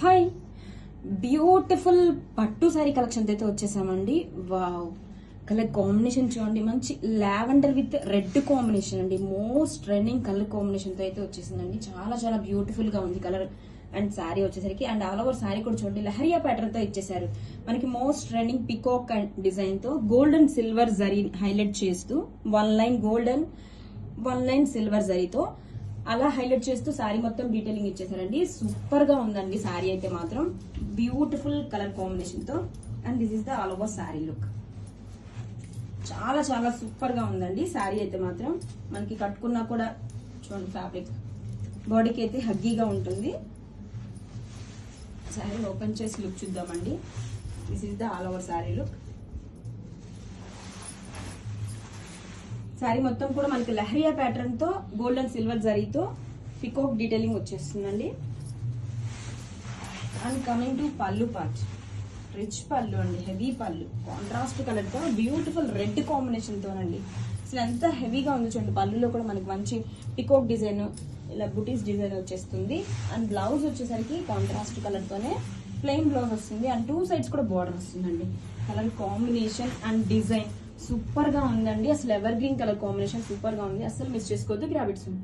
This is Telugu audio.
హాయ్, బ్యూటిఫుల్ పట్టు సారీ కలెక్షన్ అయితే వచ్చేసామండి. వావ్, కలర్ కాంబినేషన్ చూడండి, మంచి లావెండర్ విత్ రెడ్ కాంబినేషన్ అండి. మోస్ట్ ట్రెండింగ్ కలర్ కాంబినేషన్ తో అయితే వచ్చేసిందండి. చాలా చాలా బ్యూటిఫుల్ గా ఉంది కలర్ అండ్ శారీ వచ్చేసరికి. అండ్ ఆల్ ఓవర్ శారీ కూడా చూడండి, లహరియా ప్యాటర్న్ తో ఇచ్చేసారు మనకి. Most trending peacock and design తో gold and silver zari highlight చేస్తూ 1 లైన్ గోల్డెన్ 1 లైన్ సిల్వర్ జరీతో అలా హైలైట్ చేస్తూ శారీ మొత్తం డీటెయిలింగ్ ఇచ్చేసారండి. సూపర్ గా ఉందండి శారీ అయితే మాత్రం, బ్యూటిఫుల్ కలర్ కాంబినేషన్ తో. And this is the all over sari look. చాలా చాలా సూపర్ గా ఉందండి శారీ అయితే మాత్రం. మనకి కట్టుకున్నా కూడా చూడండి, ఫ్యాబ్రిక్ బాడీకి అయితే హగ్గీగా ఉంటుంది. శారీ ఓపెన్ చేసి లుక్ చూద్దామండి. This is the all over sari look. Sari మొత్తం కూడా మనకి లహరియా ప్యాటర్న్ తో గోల్డ్ అండ్ సిల్వర్ జరీతో పికాక్ డీటెయిలింగ్ వచ్చేస్తుందండి. అండ్ కమింగ్ టు పళ్ళు పార్ట్, రిచ్ పళ్ళు అండి, హెవీ పళ్ళు, కాంట్రాస్ట్ కలర్ తో బ్యూటిఫుల్ రెడ్ కాంబినేషన్ తోనండి. అసలు ఎంత హెవీగా ఉంది చూడండి. పళ్ళులో కూడా మనకి మంచి పికాక్ డిజైన్, ఇలా బుటీస్ డిజైన్ వచ్చేస్తుంది. అండ్ బ్లౌజ్ వచ్చేసరికి కాంట్రాస్ట్ కలర్ తోనే ప్లెయిన్ బ్లౌజ్ వస్తుంది. అండ్ 2 సైడ్స్ కూడా బార్డర్ వస్తుందండి. Colour combination and design super గా ఉందండి. అసలు ever green colour combination super గా ఉంది. అసలు మిస్ చేసుకోవద్దు. Grab it soon.